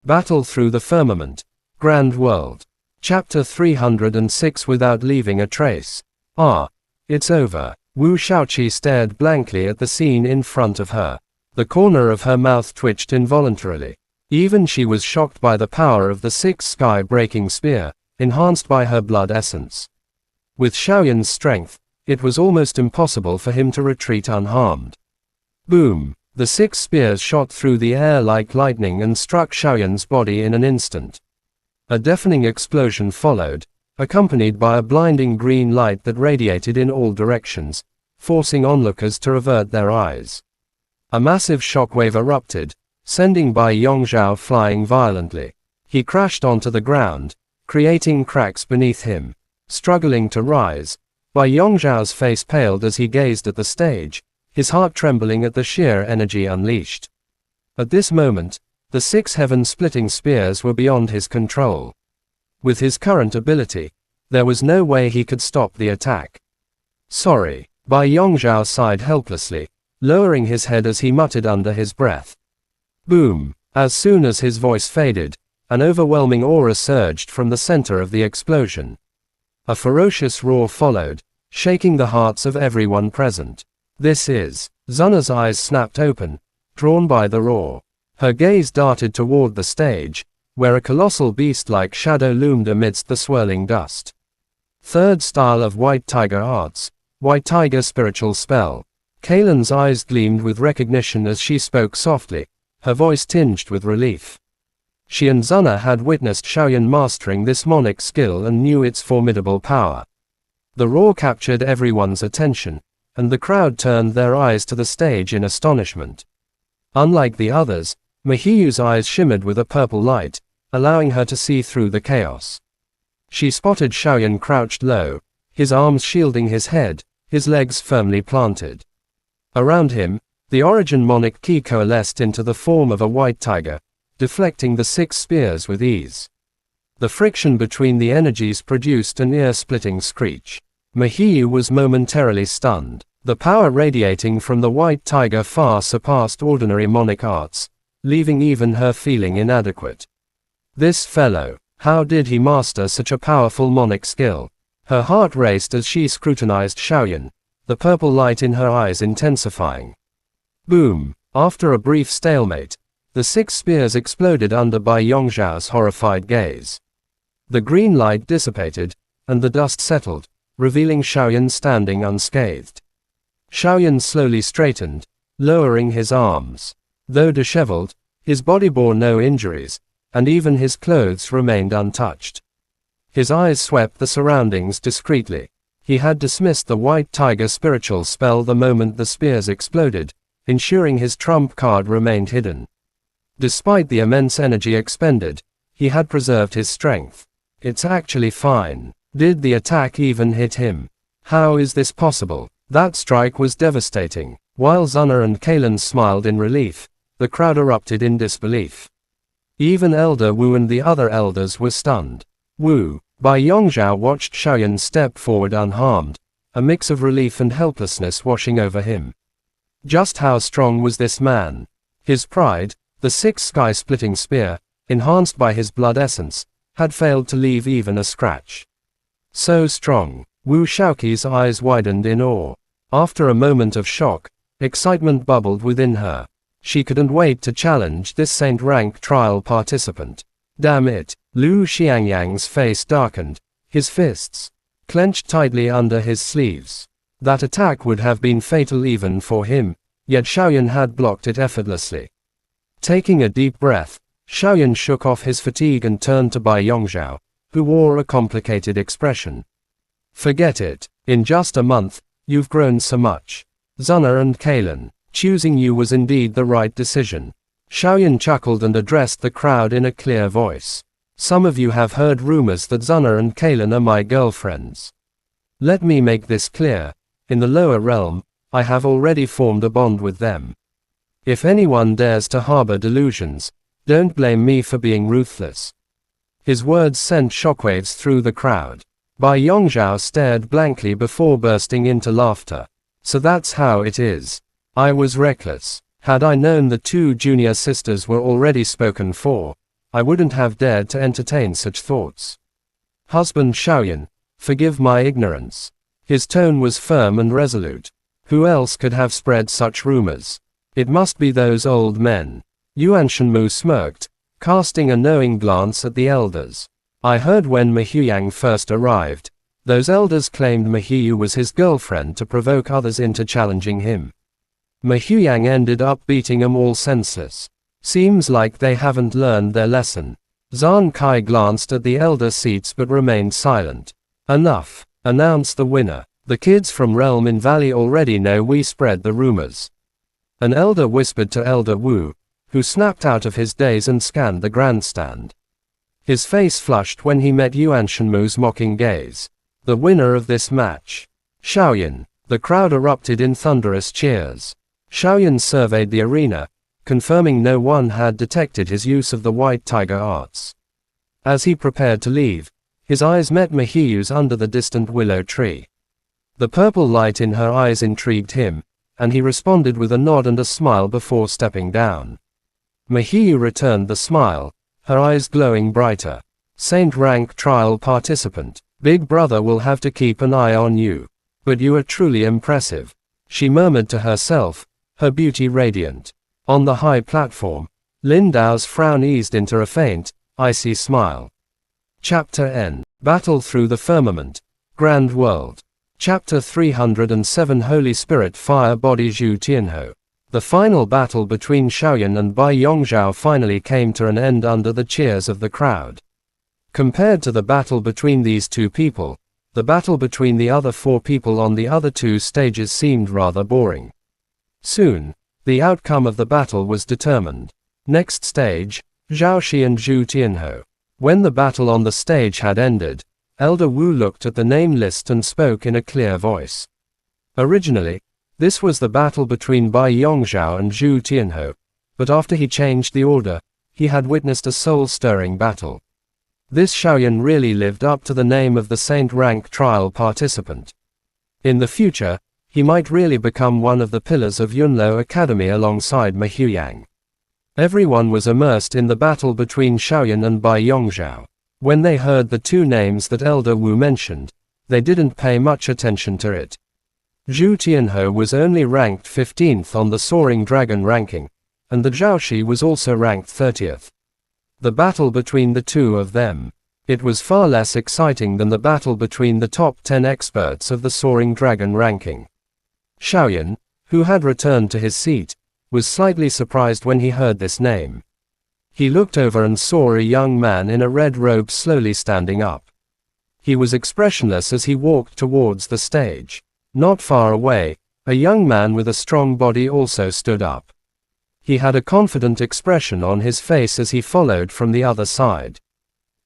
Battle through the firmament. Grand world. Chapter 306. Without leaving a trace. Ah. It's over. Wu Shaoqi stared blankly at the scene in front of her. The corner of her mouth twitched involuntarily. Even she was shocked by the power of the sixth sky-breaking spear, enhanced by her blood essence. With Xiaoyan's strength, it was almost impossible for him to retreat unharmed. Boom! The 6 spears shot through the air like lightning and struck Xiaoyan's body in an instant. A deafening explosion followed, accompanied by a blinding green light that radiated in all directions, forcing onlookers to avert their eyes. A massive shockwave erupted, sending Bai Yongzhao flying violently. He crashed onto the ground, creating cracks beneath him. Struggling to rise, Bai Yongzhao's face paled as he gazed at the stage, his heart trembling at the sheer energy unleashed. At this moment, the 6 heaven-splitting spears were beyond his control. With his current ability, there was no way he could stop the attack. Sorry, Bai Yongzhao sighed helplessly, lowering his head as he muttered under his breath. Boom! As soon as his voice faded, an overwhelming aura surged from the center of the explosion. A ferocious roar followed, shaking the hearts of everyone present. This is. Zana's eyes snapped open, drawn by the roar. Her gaze darted toward the stage, where a colossal beast-like shadow loomed amidst the swirling dust. Third style of White Tiger arts, White Tiger spiritual spell. Kaylan's eyes gleamed with recognition as she spoke softly, her voice tinged with relief. She and Zana had witnessed Xiaoyan mastering this mnemonic skill and knew its formidable power. The roar captured everyone's attention, and the crowd turned their eyes to the stage in astonishment. Unlike the others, Mahiyu's eyes shimmered with a purple light, allowing her to see through the chaos. She spotted Xiaoyan crouched low, his arms shielding his head, his legs firmly planted. Around him, the origin mnemonic key coalesced into the form of a white tiger, deflecting the 6 spears with ease. The friction between the energies produced an ear-splitting screech. Mahiyu was momentarily stunned. The power radiating from the white tiger far surpassed ordinary mnemonic arts, leaving even her feeling inadequate. This fellow, how did he master such a powerful mnemonic skill? Her heart raced as she scrutinized Xiaoyan, the purple light in her eyes intensifying. Boom! After a brief stalemate, the 6 spears exploded under Bai Yongzhao's horrified gaze. The green light dissipated, and the dust settled, revealing Xiaoyan standing unscathed. Xiaoyan slowly straightened, lowering his arms. Though disheveled, his body bore no injuries, and even his clothes remained untouched. His eyes swept the surroundings discreetly. He had dismissed the White Tiger spiritual spell the moment the spears exploded, ensuring his trump card remained hidden. Despite the immense energy expended, he had preserved his strength. It's actually fine. Did the attack even hit him? How is this possible? That strike was devastating. While Zana and Kaylan smiled in relief, the crowd erupted in disbelief. Even Elder Wu and the other elders were stunned. Wu, Bai Yongzhao watched Xiaoyan step forward unharmed, a mix of relief and helplessness washing over him. Just how strong was this man? His pride, the 6 sky-splitting spear, enhanced by his blood essence, had failed to leave even a scratch. So strong. Wu Shaoqi's eyes widened in awe. After a moment of shock, excitement bubbled within her. She couldn't wait to challenge this saint-rank trial participant. Damn it. Lu Xiangyang's face darkened, his fists clenched tightly under his sleeves. That attack would have been fatal even for him, yet Xiaoyan had blocked it effortlessly. Taking a deep breath, Xiaoyan shook off his fatigue and turned to Bai Yongzhao, who wore a complicated expression. Forget it. In just a month, you've grown so much. Zana and Kaylan, choosing you was indeed the right decision. Xiaoyan chuckled and addressed the crowd in a clear voice. Some of you have heard rumors that Zana and Kaylan are my girlfriends. Let me make this clear. In the lower realm, I have already formed a bond with them. If anyone dares to harbor delusions, don't blame me for being ruthless. His words sent shockwaves through the crowd. Bai Yongzhao stared blankly before bursting into laughter. So that's how it is. I was reckless. Had I known the 2 junior sisters were already spoken for, I wouldn't have dared to entertain such thoughts. Husband Xiaoyan, forgive my ignorance. His tone was firm and resolute. Who else could have spread such rumors? It must be those old men. Yuan Shenmu smirked, casting a knowing glance at the elders. I heard when Ma Huyang first arrived, those elders claimed Ma Huyu was his girlfriend to provoke others into challenging him. Ma Huyang ended up beating them all senseless. Seems like they haven't learned their lesson. Zhang Kai glanced at the elder seats but remained silent. Enough, announced the winner. The kids from Realm in Valley already know we spread the rumors. An elder whispered to Elder Wu, who snapped out of his daze and scanned the grandstand. His face flushed when he met Yuan Shenmu's mocking gaze. The winner of this match. Xiaoyan. The crowd erupted in thunderous cheers. Xiaoyan surveyed the arena, confirming no one had detected his use of the White Tiger arts. As he prepared to leave, his eyes met Ma Huyu's under the distant willow tree. The purple light in her eyes intrigued him, and he responded with a nod and a smile before stepping down. Ma Huyu returned the smile, her eyes glowing brighter. Saint rank trial participant, Big Brother will have to keep an eye on you. But you are truly impressive, she murmured to herself, her beauty radiant. On the high platform, Lin Dao's frown eased into a faint, icy smile. Chapter N. Battle Through the Firmament. Grand World. Chapter 307 Holy Spirit Fire Body Zhu Tianhou. The final battle between Xiaoyan and Bai Yongzhao finally came to an end under the cheers of the crowd. Compared to the battle between these two people, the battle between the other four people on the other two stages seemed rather boring. Soon, the outcome of the battle was determined. Next stage, Zhao and Zhu Tianhou. When the battle on the stage had ended, Elder Wu looked at the name list and spoke in a clear voice. Originally, this was the battle between Bai Yongzhao and Zhu Tianhou, but after he changed the order, he had witnessed a soul-stirring battle. This Xiaoyan really lived up to the name of the Saint rank trial participant. In the future, he might really become one of the pillars of Yunluo Academy alongside Ma Huyang. Everyone was immersed in the battle between Xiaoyan and Bai Yongzhao. When they heard the two names that Elder Wu mentioned, they didn't pay much attention to it. Zhu Tianhou was only ranked 15th on the Soaring Dragon ranking, and the Zhaoxi was also ranked 30th. The battle between the two of them. It was far less exciting than the battle between the top 10 experts of the Soaring Dragon ranking. Xiaoyan, who had returned to his seat, was slightly surprised when he heard this name. He looked over and saw a young man in a red robe slowly standing up. He was expressionless as he walked towards the stage. Not far away, a young man with a strong body also stood up. He had a confident expression on his face as he followed from the other side.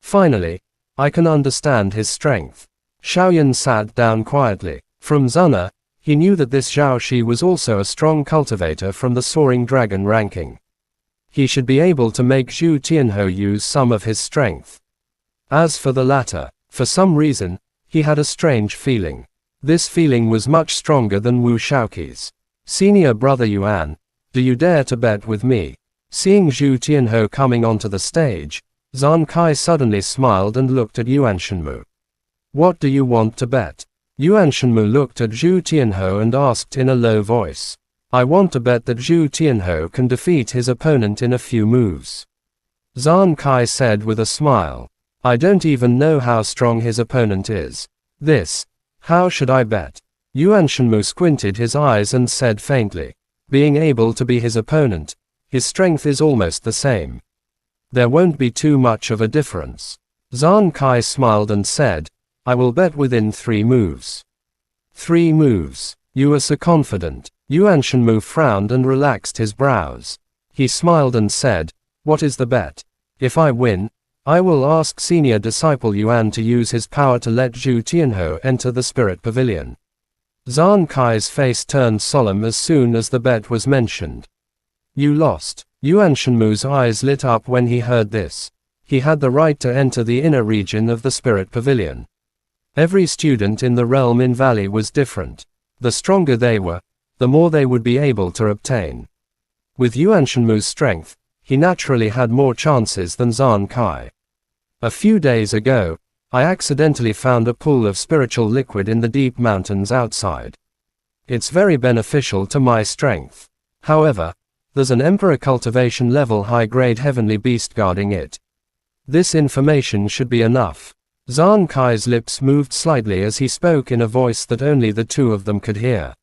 Finally, I can understand his strength. Xiaoyan sat down quietly. From Zuna, he knew that this Zhaoxi was also a strong cultivator from the Soaring Dragon ranking. He should be able to make Zhu Tianhou use some of his strength. As for the latter, for some reason, he had a strange feeling. This feeling was much stronger than Wu Shaoqi's. Senior brother Yuan, do you dare to bet with me? Seeing Zhu Tianhou coming onto the stage, Zhang Kai suddenly smiled and looked at Yuan Shenmu. What do you want to bet? Yuan Shenmu looked at Zhu Tianhou and asked in a low voice. I want to bet that Zhu Tianhou can defeat his opponent in a few moves. Zhang Kai said with a smile. I don't even know how strong his opponent is. How should I bet? Yuan Shenmu squinted his eyes and said faintly. Being able to be his opponent, his strength is almost the same. There won't be too much of a difference. Zhang Kai smiled and said, I will bet within 3 moves. 3 moves. You are so confident. Yuan Shenmu frowned and relaxed his brows. He smiled and said, what is the bet? If I win, I will ask senior disciple Yuan to use his power to let Zhu Tianhou enter the spirit pavilion. Zhang Kai's face turned solemn as soon as the bet was mentioned. You lost. Yuan Shenmu's eyes lit up when he heard this. He had the right to enter the inner region of the spirit pavilion. Every student in the realm in Valley was different. The stronger they were, the more they would be able to obtain. With Yuan Shenmu's strength, he naturally had more chances than Zan Kai. A few days ago, I accidentally found a pool of spiritual liquid in the deep mountains outside. It's very beneficial to my strength. However, there's an Emperor cultivation level high-grade heavenly beast guarding it. This information should be enough. Zan Kai's lips moved slightly as he spoke in a voice that only the two of them could hear.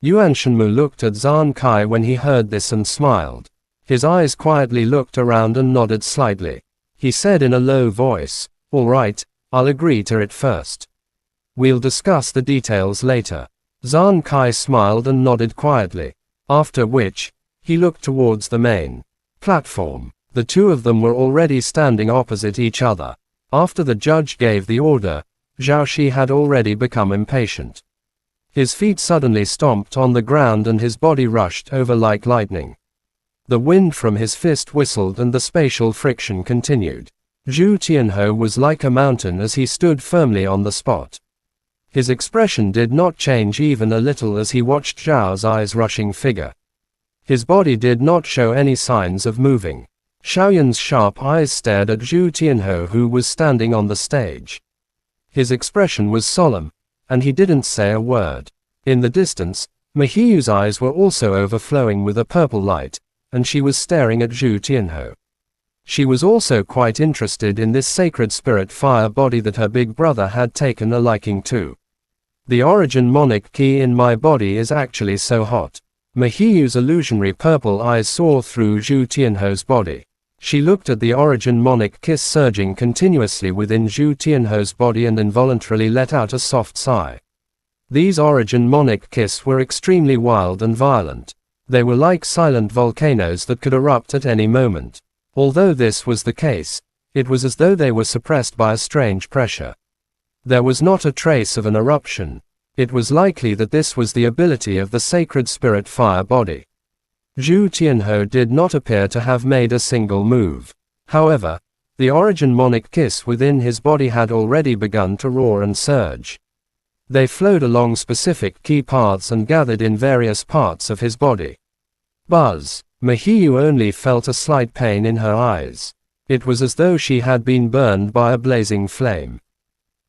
Yuan Shenmu looked at Zan Kai when he heard this and smiled. His eyes quietly looked around and nodded slightly. He said in a low voice, "All right, I'll agree to it first. We'll discuss the details later." Zan Kai smiled and nodded quietly, after which, he looked towards the main platform. The two of them were already standing opposite each other. After the judge gave the order, Zhao Shi had already become impatient. His feet suddenly stomped on the ground and his body rushed over like lightning. The wind from his fist whistled and the spatial friction continued. Zhu Tianhou was like a mountain as he stood firmly on the spot. His expression did not change even a little as he watched Zhao's eyes rushing figure. His body did not show any signs of moving. Xiaoyan's sharp eyes stared at Zhu Tianhou who was standing on the stage. His expression was solemn, and he didn't say a word. In the distance, Mahiyu's eyes were also overflowing with a purple light, and she was staring at Zhu Tianhou. She was also quite interested in this sacred spirit fire body that her big brother had taken a liking to. The origin monic key in my body is actually so hot. Mahiyu's illusionary purple eyes saw through Zhu Tianhou's body. She looked at the origin monic kiss surging continuously within Zhu Tianhou's body and involuntarily let out a soft sigh. These origin monic kiss were extremely wild and violent. They were like silent volcanoes that could erupt at any moment. Although this was the case, it was as though they were suppressed by a strange pressure. There was not a trace of an eruption. It was likely that this was the ability of the sacred spirit fire body. Zhu Tianhou did not appear to have made a single move. However, the origin monic kiss within his body had already begun to roar and surge. They flowed along specific key paths and gathered in various parts of his body. Buzz. Mahiyu only felt a slight pain in her eyes. It was as though she had been burned by a blazing flame.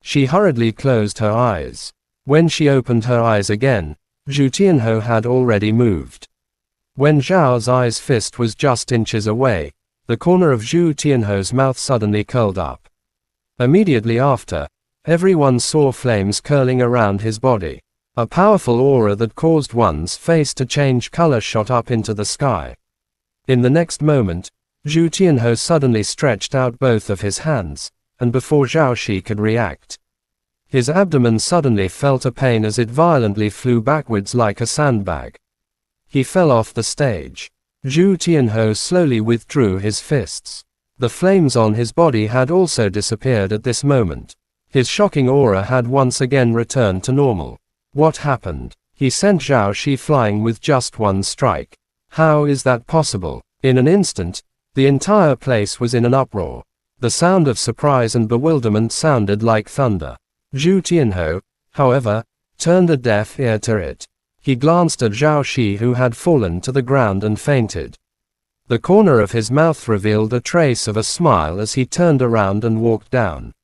She hurriedly closed her eyes. When she opened her eyes again, Zhu Tianhou had already moved. When Zhao's eyes fist was just inches away, the corner of Zhu Tianhou's mouth suddenly curled up. Immediately after, everyone saw flames curling around his body. A powerful aura that caused one's face to change color shot up into the sky. In the next moment, Zhu Tianhou suddenly stretched out both of his hands, and before Zhao Shi could react, his abdomen suddenly felt a pain as it violently flew backwards like a sandbag. He fell off the stage. Zhu Tianhou slowly withdrew his fists. The flames on his body had also disappeared at this moment. His shocking aura had once again returned to normal. What happened? He sent Zhao Shi flying with just one strike. How is that possible? In an instant, the entire place was in an uproar. The sound of surprise and bewilderment sounded like thunder. Zhu Tianhou, however, turned a deaf ear to it. He glanced at Zhao Shi who had fallen to the ground and fainted. The corner of his mouth revealed a trace of a smile as he turned around and walked down.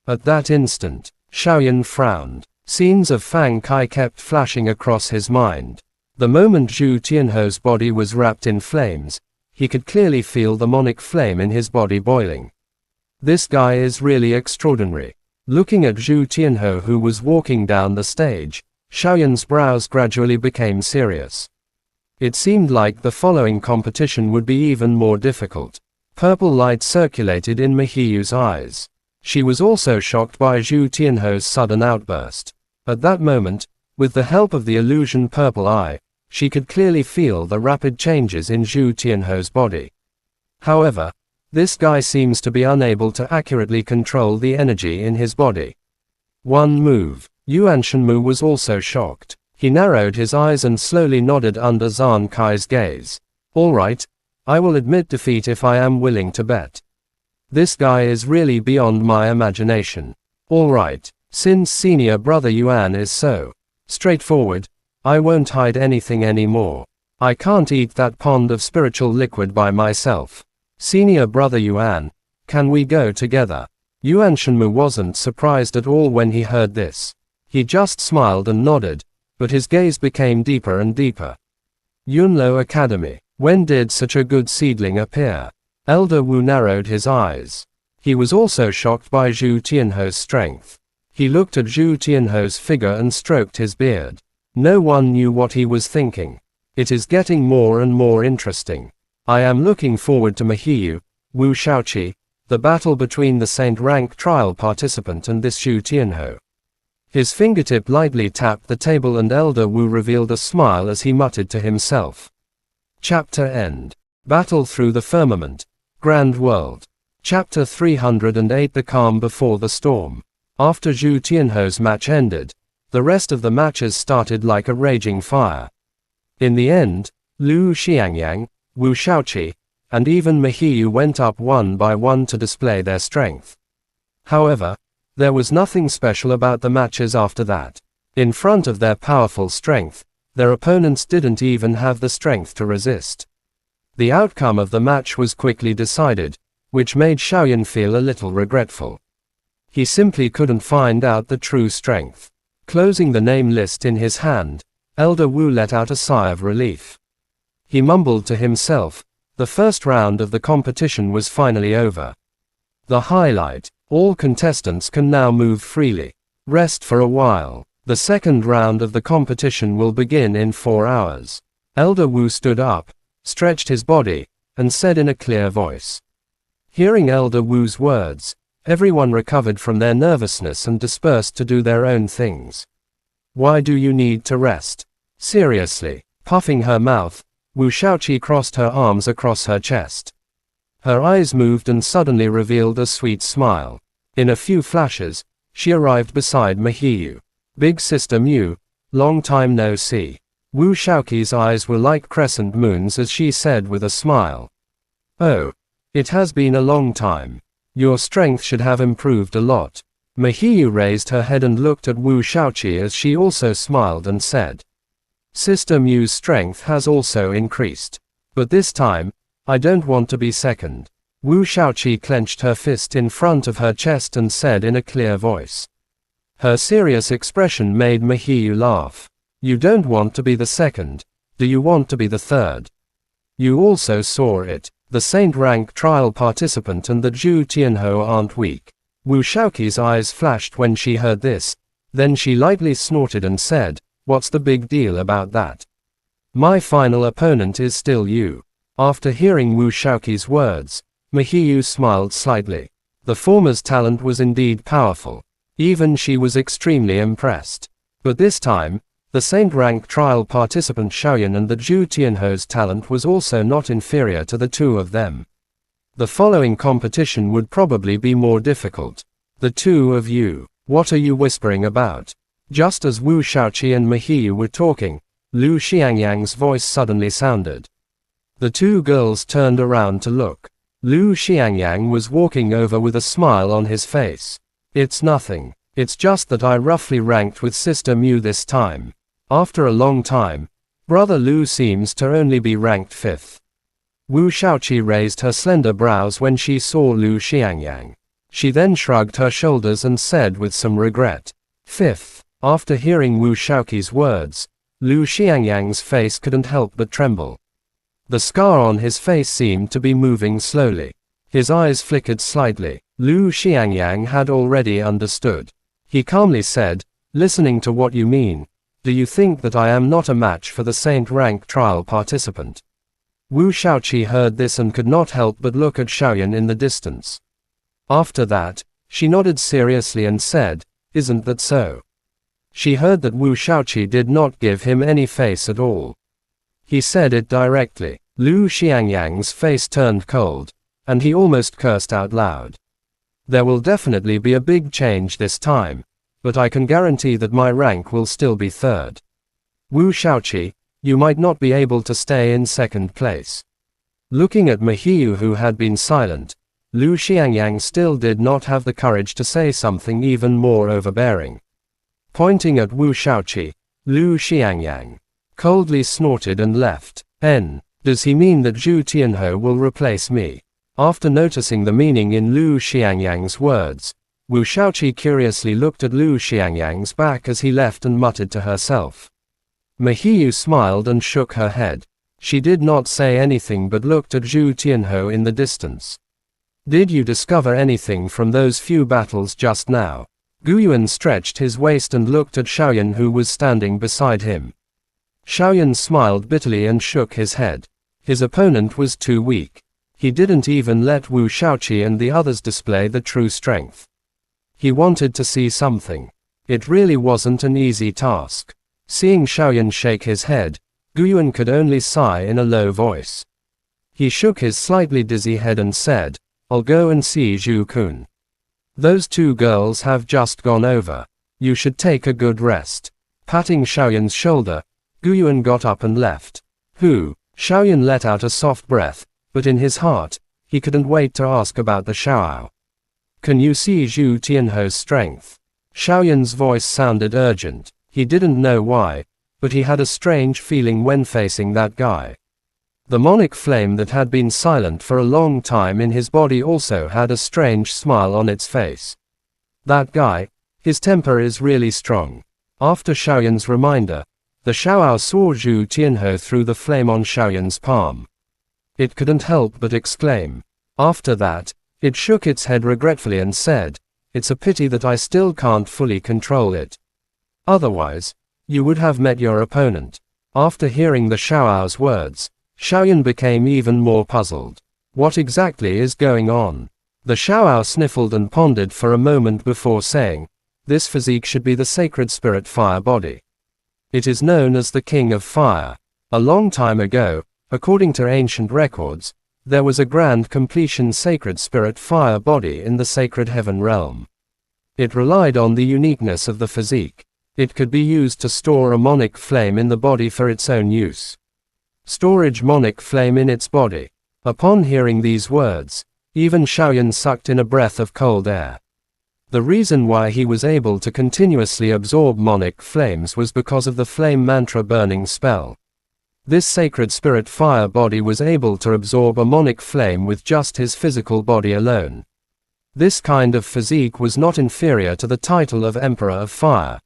At that instant, Xiaoyan frowned. Scenes of Fang Kai kept flashing across his mind. The moment Zhu Tianhou's body was wrapped in flames, he could clearly feel the monic flame in his body boiling. This guy is really extraordinary. Looking at Zhu Tianhou who was walking down the stage, Xiaoyan's brows gradually became serious. It seemed like the following competition would be even more difficult. Purple light circulated in Mahiyu's eyes. She was also shocked by Zhu Tianhou's sudden outburst. At that moment, with the help of the illusion purple eye, she could clearly feel the rapid changes in Zhu Tianhou's body. However, this guy seems to be unable to accurately control the energy in his body. One move. Yuan Shenmu was also shocked. He narrowed his eyes and slowly nodded under Zan Kai's gaze. All right, I will admit defeat if I am willing to bet. This guy is really beyond my imagination. All right, since senior brother Yuan is so straightforward, I won't hide anything anymore. I can't eat that pond of spiritual liquid by myself. Senior brother Yuan, can we go together? Yuan Shenmu wasn't surprised at all when he heard this. He just smiled and nodded, but his gaze became deeper and deeper. Yunlo Academy. When did such a good seedling appear? Elder Wu narrowed his eyes. He was also shocked by Zhu Tianho's strength. He looked at Zhu Tianho's figure and stroked his beard. No one knew what he was thinking. It is getting more and more interesting. I am looking forward to Mahiyu, Wu Shaoqi, the battle between the Saint rank trial participant and this Zhu Tianho. His fingertip lightly tapped the table and Elder Wu revealed a smile as he muttered to himself. Chapter End. Battle Through the Firmament. Grand World. Chapter 308 The Calm Before the Storm. After Zhu Tianho's match ended, the rest of the matches started like a raging fire. In the end, Lu Xiangyang, Wu Shaoqi, and even Mahiyu went up one by one to display their strength. However, there was nothing special about the matches after that. In front of their powerful strength, their opponents didn't even have the strength to resist. The outcome of the match was quickly decided, which made Xiaoyan feel a little regretful. He simply couldn't find out the true strength. Closing the name list in his hand, Elder Wu let out a sigh of relief. He mumbled to himself, the first round of the competition was finally over. The highlight, all contestants can now move freely. Rest for a while. The second round of the competition will begin in 4 hours. Elder Wu stood up, stretched his body, and said in a clear voice. Hearing Elder Wu's words, everyone recovered from their nervousness and dispersed to do their own things. Why do you need to rest? Seriously. Puffing her mouth, Wu Shaoqi crossed her arms across her chest. Her eyes moved and suddenly revealed a sweet smile. In a few flashes, she arrived beside Mahiyu. Big Sister Mu, long time no see. Wu Shaoqi's eyes were like crescent moons as she said with a smile. Oh. It has been a long time. Your strength should have improved a lot. Mahiyu raised her head and looked at Wu Shaoqi as she also smiled and said. Sister Mu's strength has also increased. But this time, I don't want to be second. Wu Shaoqi clenched her fist in front of her chest and said in a clear voice. Her serious expression made Mahiyu laugh. You don't want to be the second. Do you want to be the third? You also saw it. The Saint rank trial participant and the Zhu Tianho aren't weak. Wu Shaoqi's eyes flashed when she heard this, then she lightly snorted and said, what's the big deal about that? My final opponent is still you. After hearing Wu Shaoqi's words, Mahiyu smiled slightly. The former's talent was indeed powerful. Even she was extremely impressed. But this time, the Saint rank trial participant Xiaoyan and the Zhu Tianho's talent was also not inferior to the two of them. The following competition would probably be more difficult. The two of you, what are you whispering about? Just as Wu Shaoqi and Mahiyu were talking, Lu Xiangyang's voice suddenly sounded. The two girls turned around to look. Lu Xiangyang was walking over with a smile on his face. It's nothing. It's just that I roughly ranked with Sister Mu this time. After a long time, Brother Lu seems to only be ranked 5th. Wu Shaoqi raised her slender brows when she saw Lu Xiangyang. She then shrugged her shoulders and said with some regret, 5th. After hearing Wu Shaoqi's words, Lu Xiangyang's face couldn't help but tremble. The scar on his face seemed to be moving slowly. His eyes flickered slightly. Lu Xiangyang had already understood. He calmly said, listening to what you mean, do you think that I am not a match for the Saint rank trial participant? Wu Shaoqi heard this and could not help but look at Xiaoyan in the distance. After that, she nodded seriously and said, isn't that so? She heard that Wu Shaoqi did not give him any face at all. He said it directly. Lu Xiangyang's face turned cold, and he almost cursed out loud. There will definitely be a big change this time, but I can guarantee that my rank will still be 3rd. Wu Shaoqi, you might not be able to stay in 2nd place. Looking at Mahiyu who had been silent, Lu Xiangyang still did not have the courage to say something even more overbearing. Pointing at Wu Shaoqi, Lu Xiangyang coldly snorted and left. Does he mean that Zhu Tianhou will replace me? After noticing the meaning in Lu Xiangyang's words, Wu Shaoqi curiously looked at Lu Xiangyang's back as he left and muttered to herself. Mahiyu smiled and shook her head. She did not say anything but looked at Zhu Tianhou in the distance. Did you discover anything from those few battles just now? Guyuan stretched his waist and looked at Xiaoyan who was standing beside him. Xiaoyan smiled bitterly and shook his head. His opponent was too weak. He didn't even let Wu Shaoqi and the others display the true strength. He wanted to see something. It really wasn't an easy task. Seeing Xiaoyan shake his head, Guyuan could only sigh in a low voice. He shook his slightly dizzy head and said, "I'll go and see Zhu Kun. Those two girls have just gone over. You should take a good rest." Patting Xiaoyan's shoulder, Guyuan got up and left. Xiaoyan let out a soft breath, but in his heart, he couldn't wait to ask about the Xiaoao. "Can you see Zhu Tianhou's strength?" Xiaoyan's voice sounded urgent. He didn't know why, but he had a strange feeling when facing that guy. The monic flame that had been silent for a long time in his body also had a strange smile on its face. That guy, his temper is really strong. After Xiaoyan's reminder, the Xiaoao saw Zhu Tianhou through the flame on Xiaoyan's palm. It couldn't help but exclaim. After that, it shook its head regretfully and said, "It's a pity that I still can't fully control it. Otherwise, you would have met your opponent." After hearing the Xiaoao's words, Xiaoyan became even more puzzled. What exactly is going on? The Xiaoao sniffled and pondered for a moment before saying, "This physique should be the sacred spirit fire body. It is known as the King of Fire. A long time ago, according to ancient records, there was a grand completion sacred spirit fire body in the sacred heaven realm. It relied on the uniqueness of the physique. It could be used to store a monic flame in the body for its own use. Storage monic flame in its body." Upon hearing these words, even Xiaoyan sucked in a breath of cold air. The reason why he was able to continuously absorb monic flames was because of the flame mantra burning spell. This sacred spirit fire body was able to absorb a monic flame with just his physical body alone. This kind of physique was not inferior to the title of Emperor of Fire.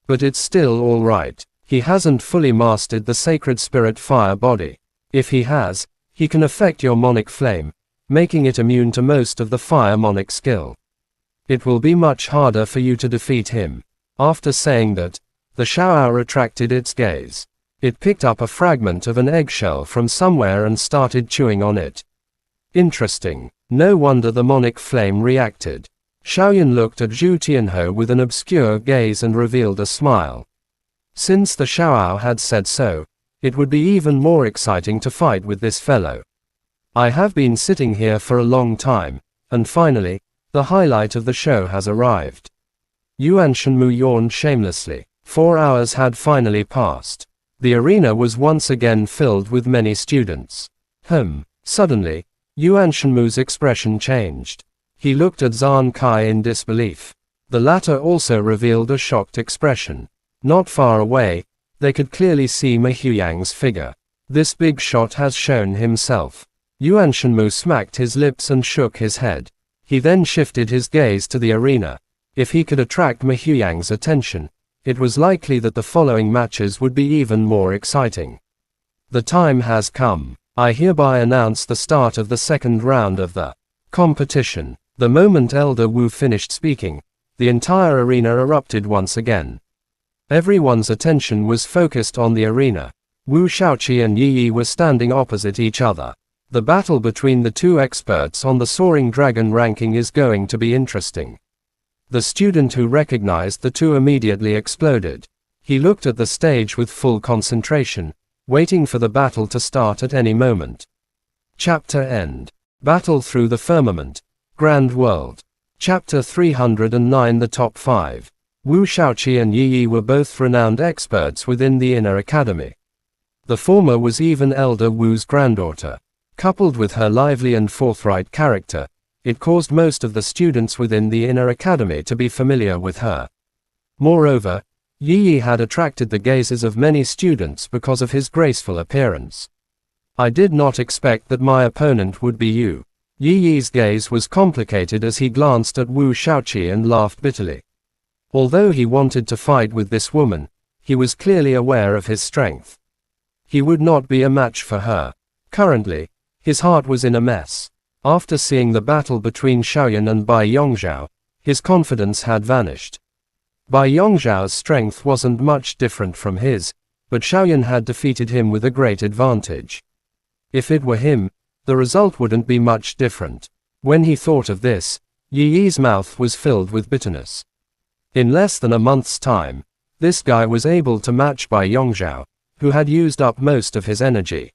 But it's still alright. He hasn't fully mastered the sacred spirit fire body. If he has, he can affect your monic flame, making it immune to most of the fire monic skill. It will be much harder for you to defeat him. After saying that, the Xiaoao retracted its gaze. It picked up a fragment of an eggshell from somewhere and started chewing on it. Interesting. No wonder the monic flame reacted. Xiaoyan looked at Zhu Tianhou with an obscure gaze and revealed a smile. Since the Xiaoao had said so, it would be even more exciting to fight with this fellow. I have been sitting here for a long time, and finally, the highlight of the show has arrived. Yuan Shenmu yawned shamelessly. 4 hours had finally passed. The arena was once again filled with many students. Suddenly, Yuan Shenmu's expression changed. He looked at Zhang Kai in disbelief. The latter also revealed a shocked expression. Not far away, they could clearly see Ma Huyang's figure. This big shot has shown himself. Yuan Shenmu smacked his lips and shook his head. He then shifted his gaze to the arena. If he could attract Ma Huyang's attention, it was likely that the following matches would be even more exciting. The time has come. I hereby announce the start of the second round of the competition. The moment Elder Wu finished speaking, the entire arena erupted once again. Everyone's attention was focused on the arena. Wu Shaoqi and Yi Yi were standing opposite each other. The battle between the two experts on the Soaring Dragon ranking is going to be interesting. The student who recognized the two immediately exploded. He looked at the stage with full concentration, waiting for the battle to start at any moment. Chapter End. Battle Through the Firmament. Grand World. Chapter 309. The Top 5. Wu Shaoqi and Yi Yi were both renowned experts within the Inner Academy. The former was even Elder Wu's granddaughter. Coupled with her lively and forthright character, it caused most of the students within the Inner Academy to be familiar with her. Moreover, Yi Yi had attracted the gazes of many students because of his graceful appearance. I did not expect that my opponent would be you. Yi Yi's gaze was complicated as he glanced at Wu Shaoqi and laughed bitterly. Although he wanted to fight with this woman, he was clearly aware of his strength. He would not be a match for her. Currently, his heart was in a mess. After seeing the battle between Xiaoyan and Bai Yongzhao, his confidence had vanished. Bai Yongzhao's strength wasn't much different from his, but Xiaoyan had defeated him with a great advantage. If it were him, the result wouldn't be much different. When he thought of this, Yi Yi's mouth was filled with bitterness. In less than a month's time, this guy was able to match Bai Yongzhao, who had used up most of his energy.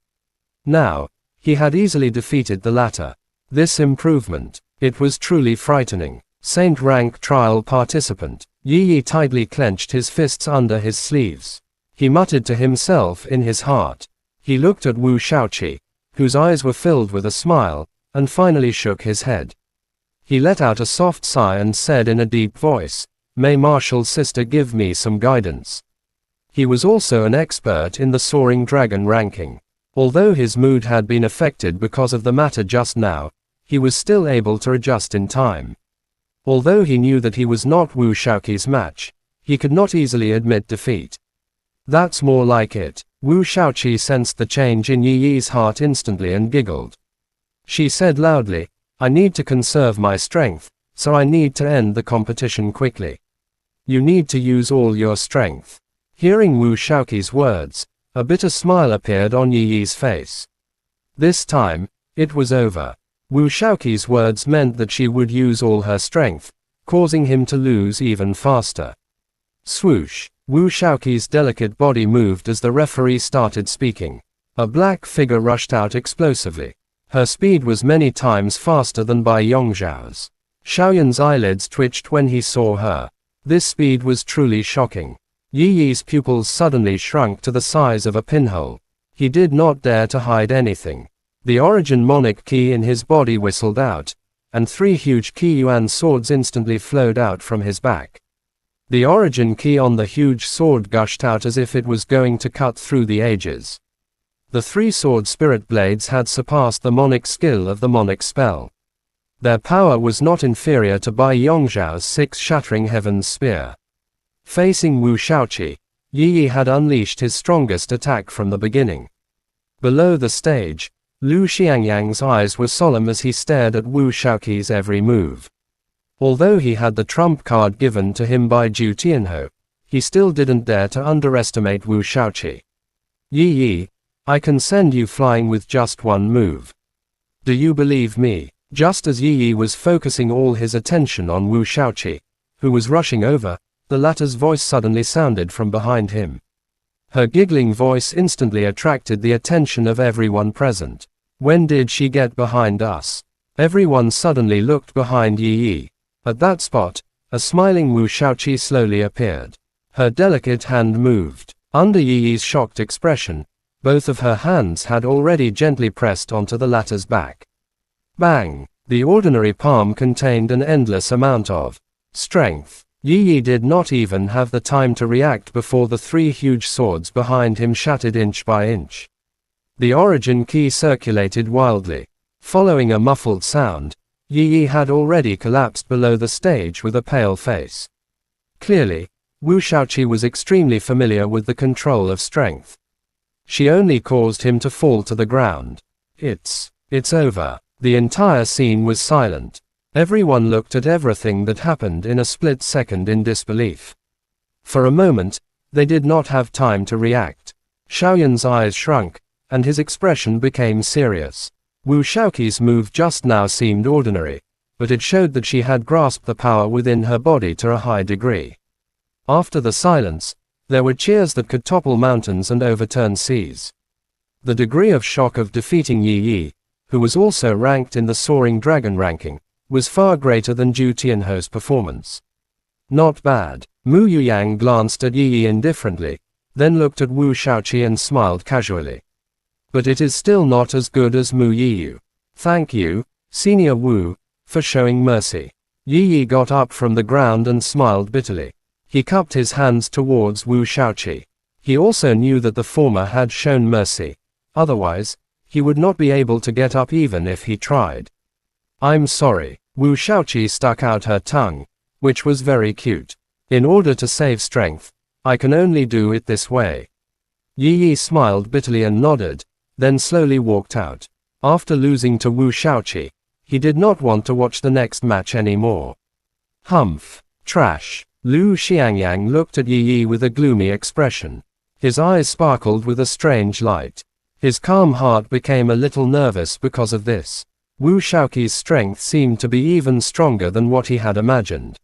Now, he had easily defeated the latter. This improvement, it was truly frightening. Saint rank trial participant. Yi Yi tightly clenched his fists under his sleeves. He muttered to himself in his heart. He looked at Wu Shaoqi, whose eyes were filled with a smile, and finally shook his head. He let out a soft sigh and said in a deep voice, "May Martial Sister give me some guidance." He was also an expert in the Soaring Dragon ranking. Although his mood had been affected because of the matter just now, he was still able to adjust in time. Although he knew that he was not Wu Shaoqi's match, he could not easily admit defeat. That's more like it. Wu Shaoqi sensed the change in Yi Yi's heart instantly and giggled. She said loudly, "I need to conserve my strength, so I need to end the competition quickly. You need to use all your strength." Hearing Wu Shaoqi's words, a bitter smile appeared on Yi Yi's face. This time, it was over. Wu Shaoqi's words meant that she would use all her strength, causing him to lose even faster. Swoosh! Wu Shaoqi's delicate body moved as the referee started speaking. A black figure rushed out explosively. Her speed was many times faster than Bai Yongzhao's. Xiaoyan's eyelids twitched when he saw her. This speed was truly shocking. Yi Yi's pupils suddenly shrunk to the size of a pinhole. He did not dare to hide anything. The origin Monic key in his body whistled out, and 3 huge Qi Yuan swords instantly flowed out from his back. The origin key on the huge sword gushed out as if it was going to cut through the ages. The 3 sword spirit blades had surpassed the Monic skill of the Monic spell. Their power was not inferior to Bai Yongzhao's 6 Shattering Heavens spear. Facing Wu Shaoqi, Yi Yi had unleashed his strongest attack from the beginning. Below the stage, Lu Xiangyang's eyes were solemn as he stared at Wu Shaoqi's every move. Although he had the trump card given to him by Zhu Tianhou, he still didn't dare to underestimate Wu Shaoqi. "Yi Yi, I can send you flying with just one move. Do you believe me?" Just as Yi Yi was focusing all his attention on Wu Shaoqi, who was rushing over, the latter's voice suddenly sounded from behind him. Her giggling voice instantly attracted the attention of everyone present. "When did she get behind us?" Everyone suddenly looked behind Yi Yi. At that spot, a smiling Wu Shaoqi slowly appeared. Her delicate hand moved. Under Yi Yi's shocked expression, both of her hands had already gently pressed onto the latter's back. Bang! The ordinary palm contained an endless amount of strength. Yi Yi did not even have the time to react before the 3 huge swords behind him shattered inch by inch. The origin key circulated wildly. Following a muffled sound, Yi Yi had already collapsed below the stage with a pale face. Clearly, Wu Shaoqi was extremely familiar with the control of strength. She only caused him to fall to the ground. It's over. The entire scene was silent. Everyone looked at everything that happened in a split second in disbelief. For a moment, they did not have time to react. Xiaoyan's eyes shrunk, and his expression became serious. Wu Shaoqi's move just now seemed ordinary, but it showed that she had grasped the power within her body to a high degree. After the silence, there were cheers that could topple mountains and overturn seas. The degree of shock of defeating Yi Yi, who was also ranked in the Soaring Dragon ranking, was far greater than Zhu Tianhou's performance. Not bad. Mu Yuyang glanced at Yi Yi indifferently, then looked at Wu Shaoqi and smiled casually. But it is still not as good as Mu Yiyu. Thank you, Senior Wu, for showing mercy. Yi Yi got up from the ground and smiled bitterly. He cupped his hands towards Wu Shaoqi. He also knew that the former had shown mercy. Otherwise, he would not be able to get up even if he tried. I'm sorry. Wu Shaoqi stuck out her tongue, which was very cute. In order to save strength, I can only do it this way. Yi Yi smiled bitterly and nodded, then slowly walked out. After losing to Wu Shaoqi, he did not want to watch the next match anymore. Humph. Trash. Lu Xiangyang looked at Yi Yi with a gloomy expression. His eyes sparkled with a strange light. His calm heart became a little nervous because of this. Wu Shaoqi's strength seemed to be even stronger than what he had imagined.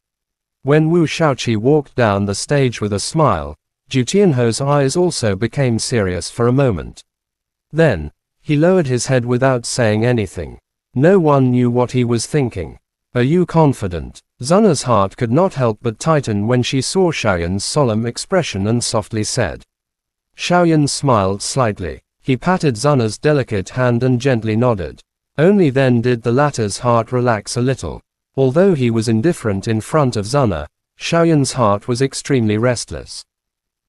When Wu Shaoqi walked down the stage with a smile, Zhu Tianho's eyes also became serious for a moment. Then, he lowered his head without saying anything. No one knew what he was thinking. Are you confident? Xuna's heart could not help but tighten when she saw Xiaoyan's solemn expression and softly said. Xiaoyan smiled slightly. He patted Xuna's delicate hand and gently nodded. Only then did the latter's heart relax a little. Although he was indifferent in front of Xuna, Xiaoyan's heart was extremely restless.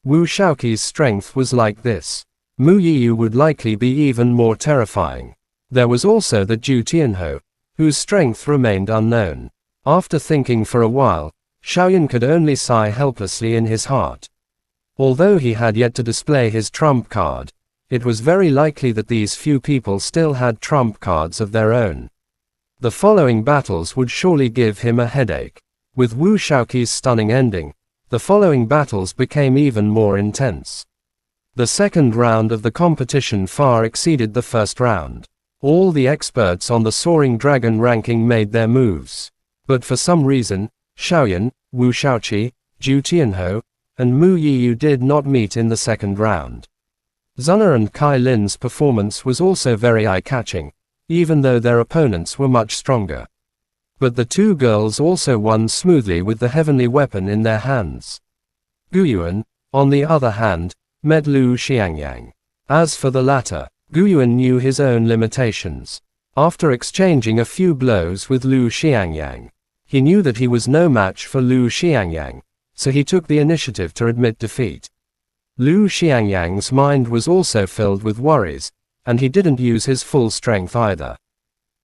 Wu Shaoqi's strength was like this. Mu Yiyu would likely be even more terrifying. There was also the Zhu Tianho, whose strength remained unknown. After thinking for a while, Xiaoyan could only sigh helplessly in his heart. Although he had yet to display his trump card, it was very likely that these few people still had trump cards of their own. The following battles would surely give him a headache. With Wu Shaoqi's stunning ending, the following battles became even more intense. The second round of the competition far exceeded the first round. All the experts on the Soaring Dragon ranking made their moves. But for some reason, Xiaoyan, Wu Shaoqi, Zhu Tianho, and Mu Yiyu did not meet in the second round. Xuna and Kai Lin's performance was also very eye-catching, even though their opponents were much stronger. But the two girls also won smoothly with the heavenly weapon in their hands. Guyuan, on the other hand, met Lu Xiangyang. As for the latter, Guyuan knew his own limitations. After exchanging a few blows with Lu Xiangyang, he knew that he was no match for Lu Xiangyang, so he took the initiative to admit defeat. Lu Xiangyang's mind was also filled with worries, and he didn't use his full strength either.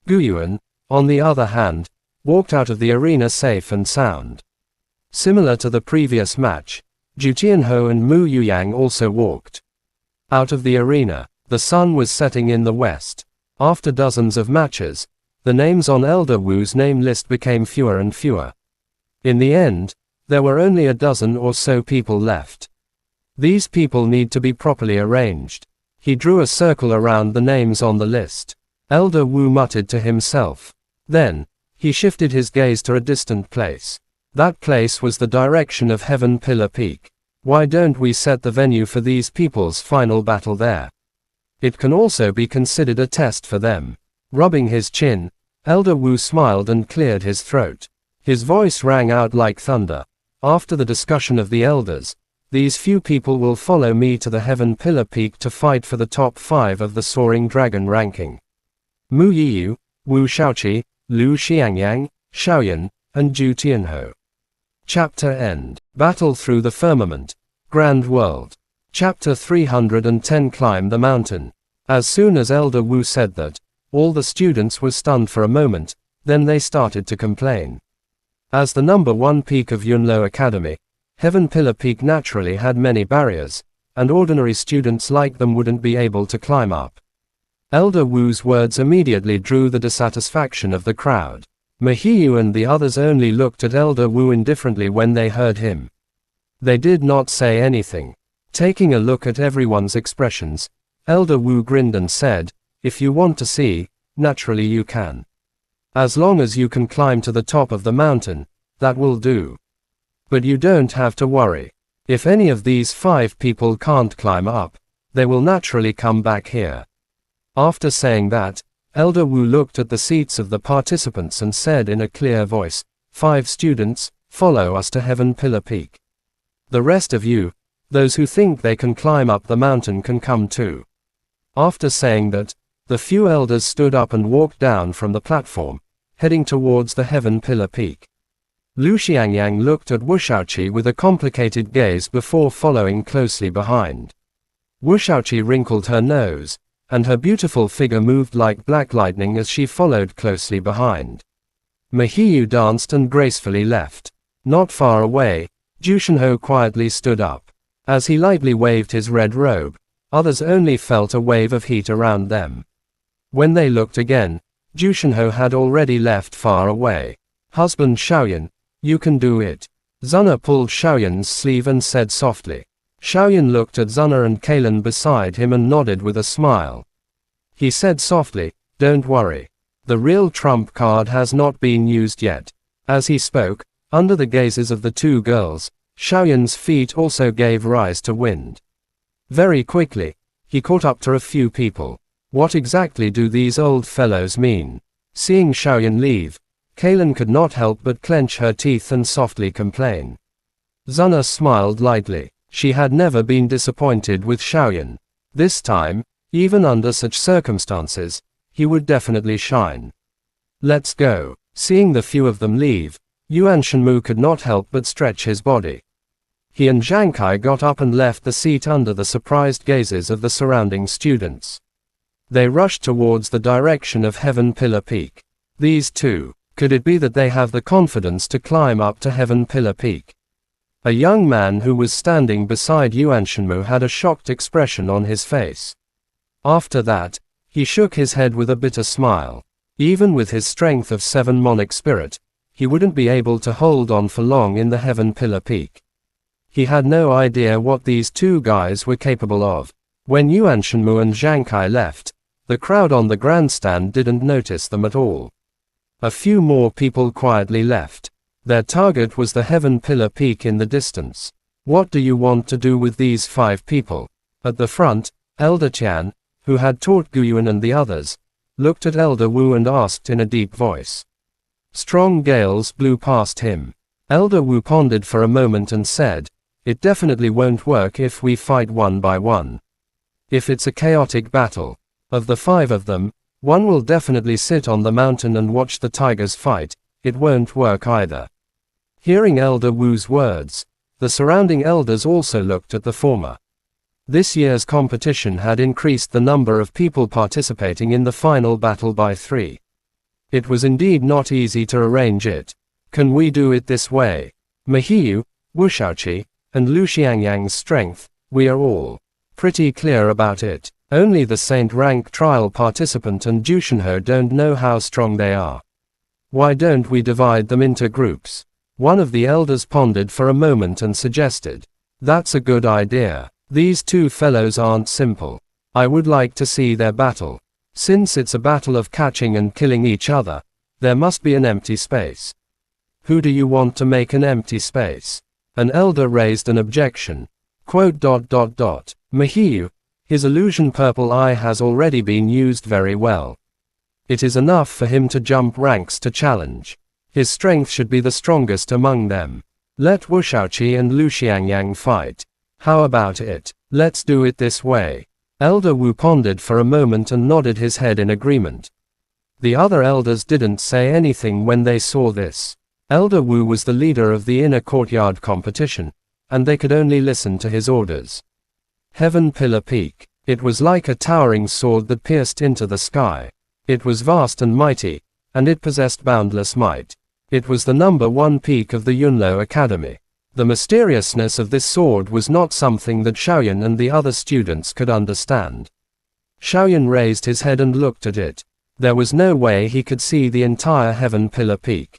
Guyuan, on the other hand, walked out of the arena safe and sound. Similar to the previous match, Zhu Tianho and Mu Yuyang also walked out of the arena. The sun was setting in the west. After dozens of matches, the names on Elder Wu's name list became fewer and fewer. In the end, there were only a dozen or so people left. These people need to be properly arranged. He drew a circle around the names on the list. Elder Wu muttered to himself. Then, he shifted his gaze to a distant place. That place was the direction of Heaven Pillar Peak. Why don't we set the venue for these people's final battle there? It can also be considered a test for them. Rubbing his chin, Elder Wu smiled and cleared his throat. His voice rang out like thunder. After the discussion of the elders, these few people will follow me to the Heaven Pillar Peak to fight for the top 5 of the Soaring Dragon ranking. Mu Yiyu, Wu Shaoqi, Lu Xiangyang, Xiaoyan, and Zhu Tianho. Chapter End. Battle Through the Firmament. Grand World. Chapter 310. Climb the Mountain. As soon as Elder Wu said that, all the students were stunned for a moment, then they started to complain. As the number 1 peak of Yunlo Academy, Heaven Pillar Peak naturally had many barriers, and ordinary students like them wouldn't be able to climb up. Elder Wu's words immediately drew the dissatisfaction of the crowd. Mahiyu and the others only looked at Elder Wu indifferently when they heard him. They did not say anything. Taking a look at everyone's expressions, Elder Wu grinned and said, "If you want to see, naturally you can. As long as you can climb to the top of the mountain, that will do. But you don't have to worry. If any of these 5 people can't climb up, they will naturally come back here." After saying that, Elder Wu looked at the seats of the participants and said in a clear voice, "5 students, follow us to Heaven Pillar Peak. The rest of you, those who think they can climb up the mountain can come too." After saying that, the few elders stood up and walked down from the platform, heading towards the Heaven Pillar Peak. Lu Xiangyang looked at Wu Shaoqi with a complicated gaze before following closely behind. Wu Shaoqi wrinkled her nose, and her beautiful figure moved like black lightning as she followed closely behind. Mahiyu danced and gracefully left. Not far away, Jushinho quietly stood up. As he lightly waved his red robe, others only felt a wave of heat around them. When they looked again, Jushinho had already left far away. "Husband Xiaoyan, you can do it." Zuna pulled Xiaoyan's sleeve and said softly. Xiaoyan looked at Zuna and Kalen beside him and nodded with a smile. He said softly, "Don't worry. The real trump card has not been used yet." As he spoke, under the gazes of the two girls, Xiaoyan's feet also gave rise to wind. Very quickly, he caught up to a few people. What exactly do these old fellows mean? Seeing Xiaoyan leave, Kalen could not help but clench her teeth and softly complain. Zuna smiled lightly. She had never been disappointed with Xiaoyan. This time, even under such circumstances, he would definitely shine. "Let's go." Seeing the few of them leave, Yuan Shenmu could not help but stretch his body. He and Zhang Kai got up and left the seat under the surprised gazes of the surrounding students. They rushed towards the direction of Heaven Pillar Peak. These two, could it be that they have the confidence to climb up to Heaven Pillar Peak? A young man who was standing beside Yuan Shenmu had a shocked expression on his face. After that, he shook his head with a bitter smile. Even with his strength of 7 monarch spirit, he wouldn't be able to hold on for long in the Heaven Pillar Peak. He had no idea what these two guys were capable of. When Yuan Shenmu and Zhang Kai left, the crowd on the grandstand didn't notice them at all. A few more people quietly left. Their target was the Heaven Pillar Peak in the distance. "What do you want to do with these 5 people?" At the front, Elder Tian, who had taught Guyuan and the others, looked at Elder Wu and asked in a deep voice. Strong gales blew past him. Elder Wu pondered for a moment and said, "It definitely won't work if we fight one by one. If it's a chaotic battle, of the 5 of them, one will definitely sit on the mountain and watch the tigers fight. It won't work either." Hearing Elder Wu's words, the surrounding elders also looked at the former. This year's competition had increased the number of people participating in the final battle by 3. It was indeed not easy to arrange it. "Can we do it this way? Mahiyu, Wu Shaoqi, and Lu Xiangyang's strength, we are all pretty clear about it. Only the Saint rank trial participant and Jushinho don't know how strong they are. Why don't we divide them into groups?" One of the elders pondered for a moment and suggested. "That's a good idea. These two fellows aren't simple. I would like to see their battle. Since it's a battle of catching and killing each other, there must be an empty space." "Who do you want to make an empty space?" An elder raised an objection. Mahiyu, his illusion purple eye has already been used very well. It is enough for him to jump ranks to challenge. His strength should be the strongest among them. Let Wu Shaoqi and Lu Xiangyang fight. How about it? Let's do it this way. Elder Wu pondered for a moment and nodded his head in agreement. The other elders didn't say anything when they saw this. Elder Wu was the leader of the inner courtyard competition, and they could only listen to his orders. Heaven Pillar Peak. It was like a towering sword that pierced into the sky. It was vast and mighty, and it possessed boundless might. It was the #1 peak of the Yunlo Academy. The mysteriousness of this sword was not something that Xiaoyan and the other students could understand. Xiaoyan raised his head and looked at it. There was no way he could see the entire Heaven Pillar Peak.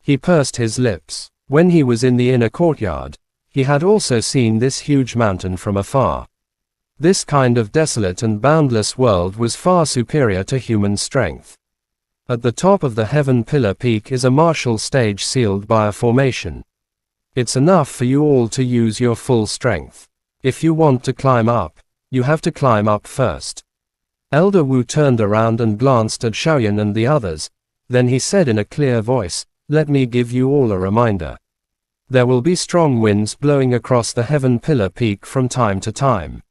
He pursed his lips. When he was in the inner courtyard, he had also seen this huge mountain from afar. This kind of desolate and boundless world was far superior to human strength. At the top of the Heaven Pillar Peak is a martial stage sealed by a formation. It's enough for you all to use your full strength. If you want to climb up, you have to climb up first. Elder Wu turned around and glanced at Xiaoyan and the others, then he said in a clear voice, "Let me give you all a reminder. There will be strong winds blowing across the Heaven Pillar Peak from time to time.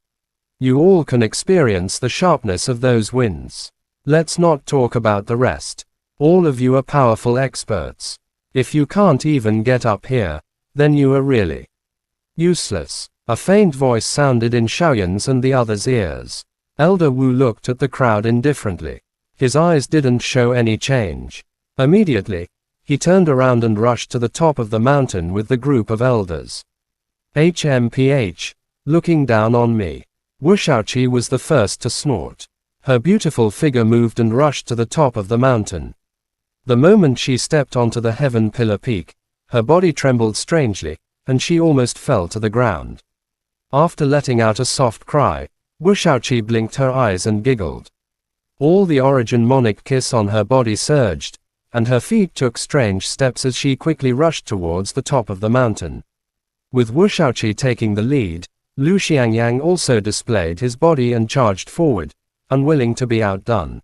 You all can experience the sharpness of those winds. Let's not talk about the rest. All of you are powerful experts. If you can't even get up here, then you are really useless." A faint voice sounded in Xiaoyan's and the others' ears. Elder Wu looked at the crowd indifferently. His eyes didn't show any change. Immediately, he turned around and rushed to the top of the mountain with the group of elders. HMPH, looking down on me. Wu Shaoqi was the first to snort. Her beautiful figure moved and rushed to the top of the mountain. The moment she stepped onto the heaven pillar peak, her body trembled strangely, and she almost fell to the ground. After letting out a soft cry, Wu Shaoqi blinked her eyes and giggled. All the origin monic kiss on her body surged, and her feet took strange steps as she quickly rushed towards the top of the mountain. With Wu Shaoqi taking the lead, Lu Xiangyang also displayed his body and charged forward, unwilling to be outdone.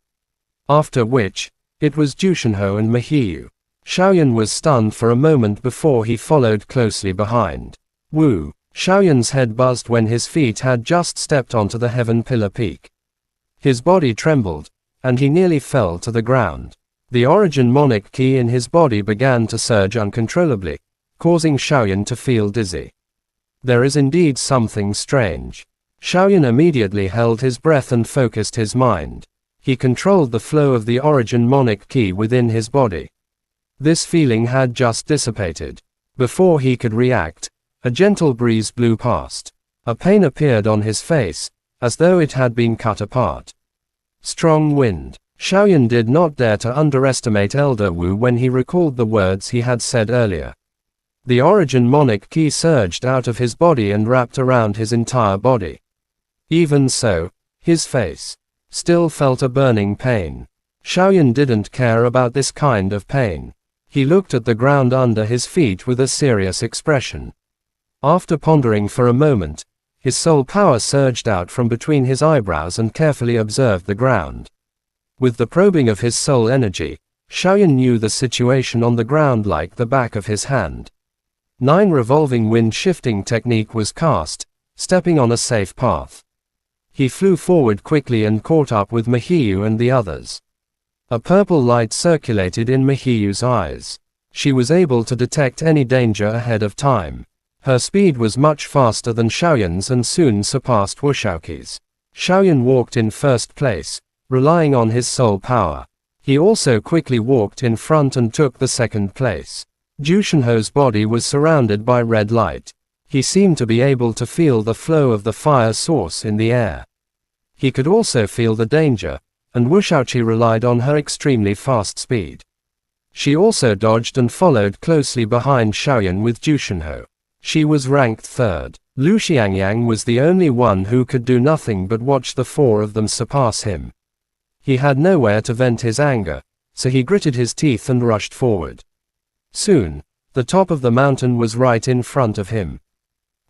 After which, it was Jushinho and Mahiyu. Xiaoyan was stunned for a moment before he followed closely behind. Wu. Xiaoyan's head buzzed when his feet had just stepped onto the heaven pillar peak. His body trembled, and he nearly fell to the ground. The origin monic ki in his body began to surge uncontrollably, causing Xiaoyan to feel dizzy. There is indeed something strange. Xiaoyan immediately held his breath and focused his mind. He controlled the flow of the origin monic ki within his body. This feeling had just dissipated. Before he could react, a gentle breeze blew past. A pain appeared on his face, as though it had been cut apart. Strong wind. Xiaoyan did not dare to underestimate Elder Wu when he recalled the words he had said earlier. The origin monic ki surged out of his body and wrapped around his entire body. Even so, his face still felt a burning pain. Xiaoyan didn't care about this kind of pain. He looked at the ground under his feet with a serious expression. After pondering for a moment, his soul power surged out from between his eyebrows and carefully observed the ground. With the probing of his soul energy, Xiaoyan knew the situation on the ground like the back of his hand. 9 revolving wind shifting technique was cast, stepping on a safe path. He flew forward quickly and caught up with Mahiyu and the others. A purple light circulated in Mahiyu's eyes. She was able to detect any danger ahead of time. Her speed was much faster than Xiaoyan's and soon surpassed Wu Shaoqi's. Xiaoyan walked in first place, relying on his soul power. He also quickly walked in front and took the second place. Jushinho's body was surrounded by red light. He seemed to be able to feel the flow of the fire source in the air. He could also feel the danger, and Wu Shaoqi relied on her extremely fast speed. She also dodged and followed closely behind Xiaoyan with Jushinho. She was ranked 3rd. Lu Xiangyang was the only one who could do nothing but watch the 4 of them surpass him. He had nowhere to vent his anger, so he gritted his teeth and rushed forward. Soon, the top of the mountain was right in front of him.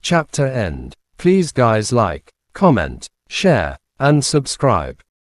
Chapter end. Please guys like, comment, share, and subscribe.